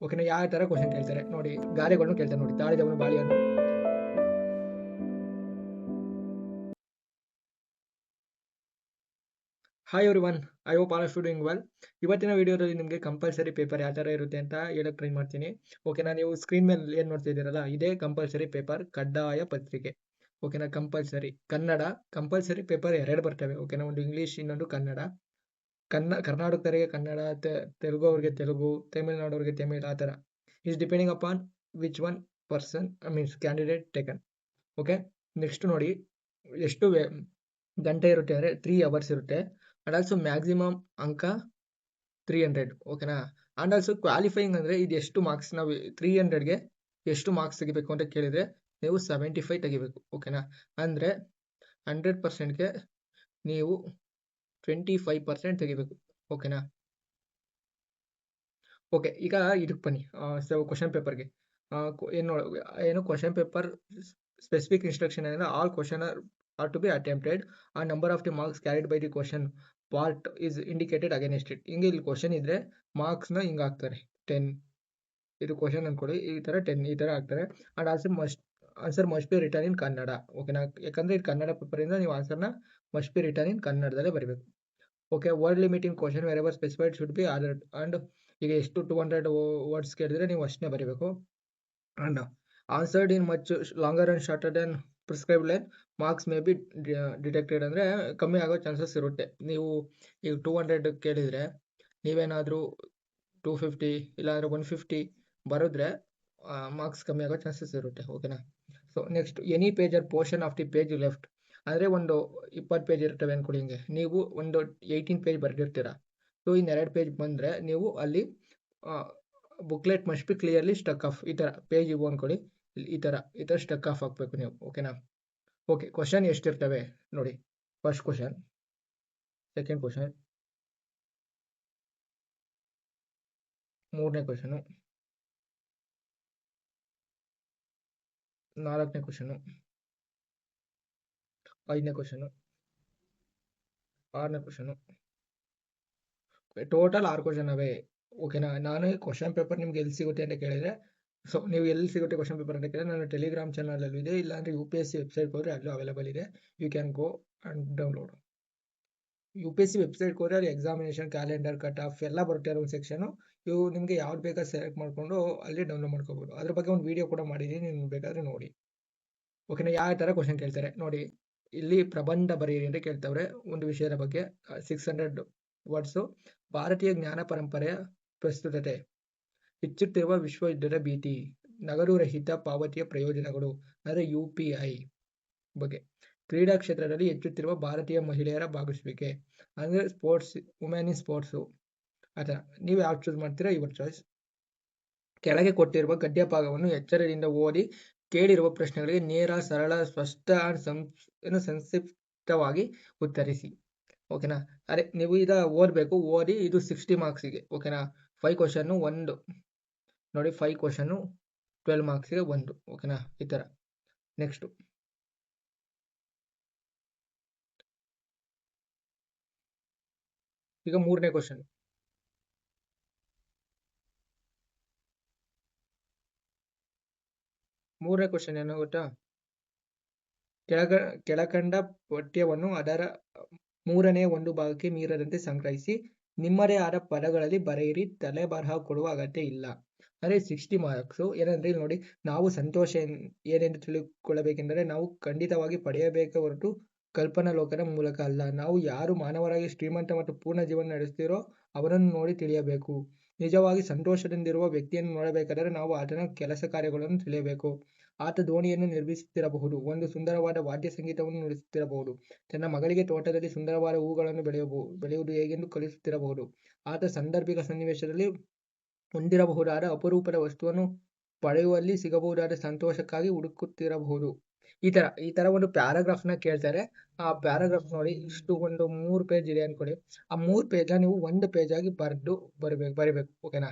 ಓಕೆನಾ. ಯಾವ ತರ ಕ್ವಶನ್ ಕೇಳ್ತಾರೆ ನೋಡಿ, ಗಾರೆಗಳನ್ನು ಕೇಳ್ತಾರೆ ನೋಡಿ. ತಾಳಿದವನು ಬಾಳಿಯನ್ನು. Hi everyone, I hope all of you doing well. ಇವತ್ತಿನ ವಿಡಿಯೋದಲ್ಲಿ ನಿಮಗೆ ಕಂಪಲ್ಸರಿ ಪೇಪರ್ ಯಾವ ಥರ ಇರುತ್ತೆ ಅಂತ ಹೇಳಕ್ ಟ್ರೈ ಮಾಡ್ತೀನಿ. ಓಕೆನಾ. ನೀವು ಸ್ಕ್ರೀನ್ ಮೇಲೆ ಏನು ನೋಡ್ತಾ ಇದ್ದೀರಲ್ಲ, ಇದೇ ಕಂಪಲ್ಸರಿ ಪೇಪರ್, ಕಡ್ಡಾಯ ಪತ್ರಿಕೆ. ಓಕೆನಾ. ಕಂಪಲ್ಸರಿ ಕನ್ನಡ ಕಂಪಲ್ಸರಿ ಪೇಪರ್ ಎರಡು ಬರ್ತವೆ. ಓಕೆನಾ. ಒಂದು ಇಂಗ್ಲೀಷ್, ಇನ್ನೊಂದು ಕನ್ನಡ. ಕರ್ನಾಟಕದವರಿಗೆ ಕನ್ನಡ, ತೆಲುಗು ಅವ್ರಿಗೆ ತೆಲುಗು, ತಮಿಳ್ನಾಡವ್ರಿಗೆ ತಮಿಳ್, ಆ ಥರ. Is depending upon which one person means candidate taken. Okay. Next ನೋಡಿ, ಎಷ್ಟು ಗಂಟೆ ಇರುತ್ತೆ ಅಂದರೆ 3 ಅವರ್ಸ್ ಇರುತ್ತೆ. ಅಂಡ್ ಆಲ್ಸೋ ಮ್ಯಾಕ್ಸಿಮಮ್ ಅಂಕ 300. ಓಕೆನಾ. ಅಂಡ್ ಆಲ್ಸೋ ಕ್ವಾಲಿಫೈಯಿಂಗ್ ಅಂದರೆ ಇದು ಎಷ್ಟು ಮಾರ್ಕ್ಸ್, ನಾವು 300ಗೆ ಎಷ್ಟು ಮಾರ್ಕ್ಸ್ ತೆಗಿಬೇಕು ಅಂತ ಕೇಳಿದರೆ ನೀವು 75 ತೆಗಿಬೇಕು. ಓಕೆನಾ. ಅಂದರೆ 100%ಗೆ ನೀವು 25% ತೆಗಿಬೇಕು. ಓಕೆನಾ. ಓಕೆ. ಈಗ ಇದಕ್ಕೆ ಬನ್ನಿ, ಕ್ವಶನ್ ಪೇಪರ್ಗೆ. ಏನು ಕ್ವಶನ್ ಪೇಪರ್ ಸ್ಪೆಸಿಫಿಕ್ ಇನ್ಸ್ಟ್ರಕ್ಷನ್ ಅಂದರೆ all question are to be attempted ಆ number of the marks carried by the question part is indicated against it. ಹಿಂಗೆ ಇಲ್ಲಿ ಕ್ವಶನ್ ಇದ್ರೆ ಮಾರ್ಕ್ಸ್ನ ಹಿಂಗೆ ಹಾಕ್ತಾರೆ 10. ಇದು ಕ್ವಶನ್ ಅನ್ಕೊಳ್ಳಿ, ಈ ಥರ 10 ಈ ಥರ ಹಾಕ್ತಾರೆ. And answer must be return in Kannada. ಓಕೆನಾ. ಯಾಕಂದರೆ ಇದು ಕನ್ನಡ ಪೇಪರಿಂದ ನೀವು ಆನ್ಸರ್ನ ಮಸ್ಟ್ ಬಿ ರಿಟರ್ನ್ ಇನ್ ಕನ್ನಡದಲ್ಲೇ ಬರೀಬೇಕು. Okay. Word limit in question wherever specified should be ordered. And ಈಗ ಎಷ್ಟು 200 ವರ್ಡ್ಸ್ ಕೇಳಿದ್ರೆ ನೀವು ಅಷ್ಟನ್ನೇ ಬರೀಬೇಕು. And answered in much longer and shorter than prescribed line marks may be detected. ಅಂದರೆ ಕಮ್ಮಿ ಆಗೋ ಚಾನ್ಸಸ್ ಇರುತ್ತೆ. ನೀವು ಈಗ 200 ಕೇಳಿದರೆ ನೀವೇನಾದರೂ 250 ಇಲ್ಲಾಂದರೆ 150 ಬರೆದ್ರೆ ಮಾರ್ಕ್ಸ್ ಕಮ್ಮಿ ಆಗೋ ಚಾನ್ಸಸ್ ಇರುತ್ತೆ. ಓಕೆನಾ. So next, any page or portion of the page left. ಅಂದರೆ ಒಂದು 20 ಪೇಜ್ ಇರ್ತವೆ ಅನ್ಕೊಳ್ಳಿ. ಹಿಂಗೆ ನೀವು ಒಂದು 18 ಪೇಜ್ ಬರೆದಿರ್ತೀರ. ಸೊ ಇನ್ನು 2 ಪೇಜ್ ಬಂದರೆ ನೀವು ಅಲ್ಲಿ booklet must be clearly stuck of. ಈ ಥರ ಪೇಜ್ ಇವು ಅಂದ್ಕೊಳ್ಳಿ, ಈ ಥರ ಸ್ಟಕ್ ಆಫ್ ಹಾಕಬೇಕು ನೀವು. ಓಕೆನಾ. ಓಕೆ. ಕ್ವಶನ್ ಎಷ್ಟಿರ್ತವೆ ನೋಡಿ. ಫಸ್ಟ್ ಕ್ವಶನ್, ಸೆಕೆಂಡ್ ಕ್ವಶನ್, ಮೂರನೇ ಕ್ವಶನು, ನಾಲ್ಕನೇ ಕ್ವಶನು, ಐದನೇ ಕ್ವಶನು, ಆರನೇ ಕ್ವಶನು. ಟೋಟಲ್ 6 ಕ್ವಶನ್ ಅವೆ. ಓಕೆನಾ. ನಾನು ಕ್ವಶನ್ ಪೇಪರ್ ನಿಮ್ಗೆ ಎಲ್ಲಿ ಸಿಗುತ್ತೆ ಅಂತ ಕೇಳಿದರೆ, ಸೊ ನೀವು ಎಲ್ಲಿ ಸಿಗುತ್ತೆ ಕ್ವಶನ್ ಪೇಪರ್ ಅಂತ ಕೇಳಿದ್ರೆ ನನ್ನ ಟೆಲಿಗ್ರಾಮ್ ಚಾನಲಲ್ಲೂ ಇದೆ, ಇಲ್ಲಾಂದರೆ UPSC ವೆಬ್ಸೈಟ್ಗೆ ಹೋದರೆ ಅಲ್ಲೂ ಅವೈಲೇಬಲ್ ಇದೆ. You can go and download. UPSC ವೆಬ್ಸೈಟ್ಗೆ ಹೋದರೆ ಅಲ್ಲಿ ಎಕ್ಸಾಮಿನೇಷನ್ ಕ್ಯಾಲೆಂಡರ್, ಕಟ್ ಆಫ್ ಎಲ್ಲ ಬರುತ್ತೆ ಒಂದು ಸೆಕ್ಷನು. ಇವು ನಿಮಗೆ ಯಾವ್ದು ಬೇಕಾದ್ರೆ ಸೆಲೆಕ್ಟ್ ಮಾಡಿಕೊಂಡು ಅಲ್ಲಿ ಡೌನ್ಲೋಡ್ ಮಾಡ್ಕೋಬೋದು. ಅದ್ರ ಬಗ್ಗೆ ಒಂದು ವೀಡಿಯೋ ಕೂಡ ಮಾಡಿದ್ದೀನಿ, ನಿಮ್ಗೆ ಬೇಕಾದರೆ ನೋಡಿ. ಓಕೆನಾ. ಯಾವ ಥರ ಕ್ವಶನ್ ಕೇಳ್ತಾರೆ ನೋಡಿ. ಇಲ್ಲಿ ಪ್ರಬಂಧ ಬರೆಯಿರಿ ಅಂತ ಕೇಳ್ತವ್ರೆ ಒಂದು ವಿಷಯದ ಬಗ್ಗೆ. 600 ವರ್ಡ್ಸು. ಭಾರತೀಯ ಜ್ಞಾನ ಪರಂಪರೆಯ ಪ್ರಸ್ತುತತೆ, ಹೆಚ್ಚುತ್ತಿರುವ ವಿಶ್ವಯುದ್ಧದ ಭೀತಿ, ನಗದು ರಹಿತ ಪಾವತಿಯ ಪ್ರಯೋಜನಗಳು ಅಂದರೆ UPI ಬಗ್ಗೆ, ಕ್ರೀಡಾ ಕ್ಷೇತ್ರದಲ್ಲಿ ಹೆಚ್ಚುತ್ತಿರುವ ಭಾರತೀಯ ಮಹಿಳೆಯರ ಭಾಗವಹಿಸುವಿಕೆ ಅಂದರೆ ಸ್ಪೋರ್ಟ್ಸ್, ವುಮೆನ್ ಇನ್ ಸ್ಪೋರ್ಟ್ಸು, ಆ ಥರ. ನೀವು ಯಾವ್ದು ಚೂಸ್ ಮಾಡ್ತೀರಾ ಯುವರ್ ಚಾಯ್ಸ್. ಕೆಳಗೆ ಕೊಟ್ಟಿರುವ ಗದ್ಯ ಭಾಗವನ್ನು ಎಚ್ಚರದಿಂದ ಓದಿ ಕೇಳಿರುವ ಪ್ರಶ್ನೆಗಳಿಗೆ ನೇರ, ಸರಳ, ಸ್ಪಷ್ಟ ಸಂಕ್ಷಿಪ್ತವಾಗಿ ಉತ್ತರಿಸಿ. ಓಕೆನಾ. ಅದೇ ನೀವು ಈಗ ಓದಬೇಕು, ಓದಿ. ಇದು 60 ಮಾರ್ಕ್ಸಿಗೆ. ಓಕೆನಾ. 5 ಕ್ವಶನ್ನು 1 ನೋಡಿ, 5 ಕ್ವಶನ್ನು 12 ಮಾರ್ಕ್ಸಿಗೆ 1. ಓಕೆನಾ. ಈ ಥರ. ನೆಕ್ಸ್ಟು, ಈಗ ಮೂರನೇ ಕ್ವಶನ್. ಮೂರನೇ ಕ್ವಶನ್ ಏನೋ ಗೊತ್ತಾ. ಕೆಳಕಂಡ ಪಠ್ಯವನ್ನು ಅದರ 3ನೇ 1 ಭಾಗಕ್ಕೆ ಮೀರದಂತೆ ಸಂಗ್ರಹಿಸಿ ನಿಮ್ಮದೇ ಆದ ಪದಗಳಲ್ಲಿ ಬರೆಯಿರಿ. ತಲೆ ಬರಹ ಕೊಡುವ ಅಗತ್ಯ ಇಲ್ಲ. ಅಂದರೆ 60 ಮಾರ್ಕ್ಸು. ಏನಂದರೆ ಇಲ್ಲಿ ನೋಡಿ, ನಾವು ಸಂತೋಷ ಏನೆಂದು ತಿಳಿದುಕೊಳ್ಳಬೇಕೆಂದರೆ ನಾವು ಖಂಡಿತವಾಗಿ ಪಡೆಯಬೇಕೆ ಹೊರತು ಕಲ್ಪನಾ ಲೋಕದ ಮೂಲಕ ಅಲ್ಲ. ನಾವು ಯಾರು ಮಾನವರಾಗಿ ಶ್ರೀಮಂತ ಮತ್ತು ಪೂರ್ಣ ಜೀವನ ನಡೆಸ್ತೀರೋ ಅವರನ್ನು ನೋಡಿ ತಿಳಿಯಬೇಕು. ನಿಜವಾಗಿ ಸಂತೋಷದಿಂದಿರುವ ವ್ಯಕ್ತಿಯನ್ನು ನೋಡಬೇಕಾದರೆ ನಾವು ಆತನ ಕೆಲಸ ಕಾರ್ಯಗಳನ್ನು ತಿಳಿಯಬೇಕು. ಆತ ದೋಣಿಯನ್ನು ನಿರ್ಮಿಸುತ್ತಿರಬಹುದು, ಒಂದು ಸುಂದರವಾದ ವಾದ್ಯ ಸಂಗೀತವನ್ನು ನುಡಿಸುತ್ತಿರಬಹುದು, ತನ್ನ ಮಗಳಿಗೆ ತೋಟದಲ್ಲಿ ಸುಂದರವಾದ ಹೂಗಳನ್ನು ಬೆಳೆಯುವುದು ಹೇಗೆಂದು ಕಲಿಸುತ್ತಿರಬಹುದು, ಆತ ಸಾಂದರ್ಭಿಕ ಸನ್ನಿವೇಶದಲ್ಲಿ ಹೊಂದಿರಬಹುದಾದ ಅಪರೂಪದ ವಸ್ತುವನ್ನು ಪಡೆಯುವಲ್ಲಿ ಸಿಗಬಹುದಾದ ಸಂತೋಷಕ್ಕಾಗಿ ಹುಡುಕುತ್ತಿರಬಹುದು. ಈ ಥರ ಒಂದು ಪ್ಯಾರಾಗ್ರಾಫ್ನ ಕೇಳ್ತಾರೆ. ಆ ಪ್ಯಾರಾಗ್ರಾಫ್ ನೋಡಿ, ಇಷ್ಟು ಒಂದು 3 ಪೇಜ್ ಇದೆ ಅನ್ಕೊಳ್ಳಿ. ಆ 3 ಪೇಜ್ನ ನೀವು 1 ಪೇಜಾಗಿ ಬರಿಬೇಕು. ಓಕೆನಾ.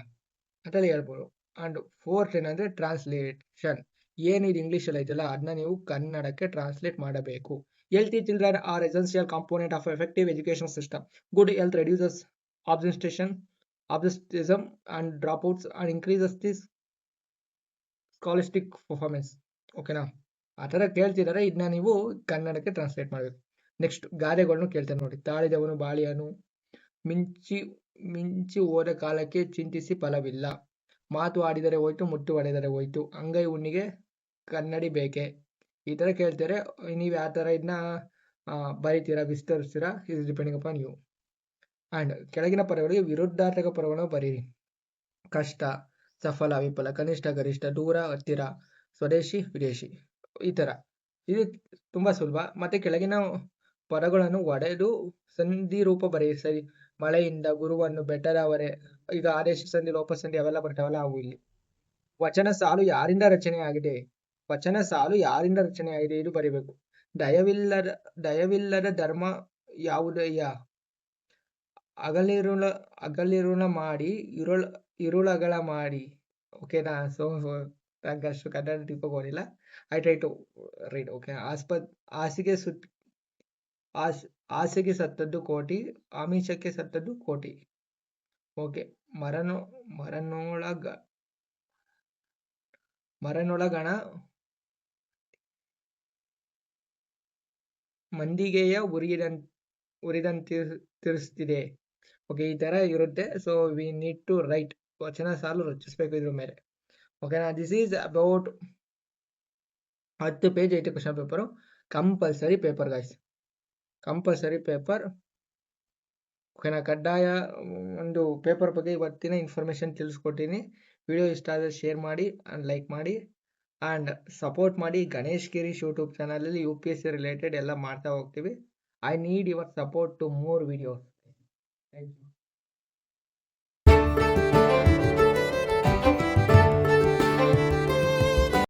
ಅಂತಲೇ ಹೇಳ್ಬೋದು. ಆ್ಯಂಡ್ ಫೋರ್ತ್ ಏನಂದರೆ ಟ್ರಾನ್ಸ್ಲೇಷನ್. ಏನು ಇದು ಇಂಗ್ಲೀಷಲ್ಲಿ ಐತಲ್ಲ ಅದನ್ನ ನೀವು ಕನ್ನಡಕ್ಕೆ ಟ್ರಾನ್ಸ್ಲೇಟ್ ಮಾಡಬೇಕು. Healthy children are essential component of effective education system. Good health reduces absentation absenteeism and dropouts and increases this scholastic performance. ಓಕೆನಾ? ಆ ಥರ ಕೇಳ್ತಿದ್ದಾರೆ, ಇದನ್ನ ನೀವು ಕನ್ನಡಕ್ಕೆ ಟ್ರಾನ್ಸ್ಲೇಟ್ ಮಾಡಬೇಕು. ನೆಕ್ಸ್ಟ್ ಗಾದೆಗಳನ್ನು ಕೇಳ್ತಾರೆ ನೋಡಿ. ತಾಳಿದವನು ಬಾಳಿಯನು, ಮಿಂಚಿ ಮಿಂಚಿ ಹೋದ ಕಾಲಕ್ಕೆ ಚಿಂತಿಸಿ ಫಲವಿಲ್ಲ, ಮಾತು ಆಡಿದರೆ ಹೋಯ್ತು, ಮುತ್ತು ಹೊಡೆದರೆ ಹೋಯ್ತು, ಅಂಗೈ ಹುಣ್ಣಿಗೆ ಕನ್ನಡಿ ಬೇಕೆ. ಈ ಥರ ಕೇಳ್ತಾರೆ. ನೀವು ಯಾವ ಥರ ಇದನ್ನ ಬರಿತೀರಾ, ವಿಸ್ತರಿಸ್ತೀರಾ, is depending upon you. And ಕೆಳಗಿನ ಪದಗಳಿಗೆ ವಿರುದ್ಧಾರ್ಥಕ ಪದಗಳನ್ನು ಬರೀರಿ. ಕಷ್ಟ, ಸಫಲ, ವಿಫಲ, ಕನಿಷ್ಠ, ಗರಿಷ್ಠ, ದೂರ, ಹತ್ತಿರ, ಸ್ವದೇಶಿ, ವಿದೇಶಿ. ಈ ಥರ ಇದು ತುಂಬ ಸುಲಭ. ಮತ್ತೆ ಕೆಳಗಿನ ಪದಗಳನ್ನು ಒಡೆದು ಸಂಧಿ ರೂಪ ಬರೆಯಿರಿ. ಸರಿ, ಮಳೆಯಿಂದ, ಗುರುವನ್ನು, ಬೆಟ್ಟದವರೆ, ಈಗ ಆದೇಶ ಸಂಧಿ, ಲೋಪ ಸಂಧಿ ಅವೆಲ್ಲ ಬರ್ತಾವಲ್ಲ ಅವು ಇಲ್ಲಿ. ವಚನ ಸಾಲು ಯಾರಿಂದ ರಚನೆ ಆಗಿದೆ, ವಚನ ಸಾಲು ಯಾರಿಂದ ರಚನೆ ಆಗಿದೆ ಇದು ಬರಿಬೇಕು. ದಯವಿಲ್ಲದ ಧರ್ಮ ಯಾವುದಯ್ಯ, ಅಗಲಿರುಳ ಮಾಡಿ ಇರುಳಗಳ ಮಾಡಿ. ಓಕೆನಾ? ಸೊ ನಂಗಷ್ಟು ಕನ್ನಡ ತಿಳ್ಕೊಬೋದಿಲ್ಲ. I try to read. Okay. ಆಸೆಗೆ ಸತ್ತದ್ದು ಕೋಟಿ, ಆಮಿಷಕ್ಕೆ ಸತ್ತದ್ದು ಕೋಟಿ. ಓಕೆ. ಮರನೊಳಗಣ ಮಂದಿಗೆಯ ಉರಿದಂತಿರಿಸ್ತಿದೆ. ಓಕೆ, ಈ ತರ ಇರುತ್ತೆ. So we need to write, ವಚನ ಸಾಲು ರಚಿಸಬೇಕು ಇದ್ರ ಮೇಲೆ. ಓಕೆನಾ? This is about 10 page 8 question paper. Compulsory paper guys, compulsory paper. ಓಕೆನಾ? ಕಡ್ಡಾಯ ಒಂದು ಪೇಪರ್ ಬಗ್ಗೆ ಇವತ್ತಿನ ಇನ್ಫಾರ್ಮೇಶನ್ ತಿಳಿಸ್ಕೊಟ್ಟಿನಿ. ವಿಡಿಯೋ ಇಷ್ಟ ಆದರೆ ಶೇರ್ ಮಾಡಿ ಆ್ಯಂಡ್ ಲೈಕ್ ಮಾಡಿ ಆ್ಯಂಡ್ ಸಪೋರ್ಟ್ ಮಾಡಿ. ಗಣೇಶ್ ಗಿರೀಶ್ ಯೂಟ್ಯೂಬ್ ಚಾನಲಲ್ಲಿ UPSC ರಿಲೇಟೆಡ್ ಎಲ್ಲ ಮಾಡ್ತಾ ಹೋಗ್ತೀವಿ. I need your support to more videos. Thank you.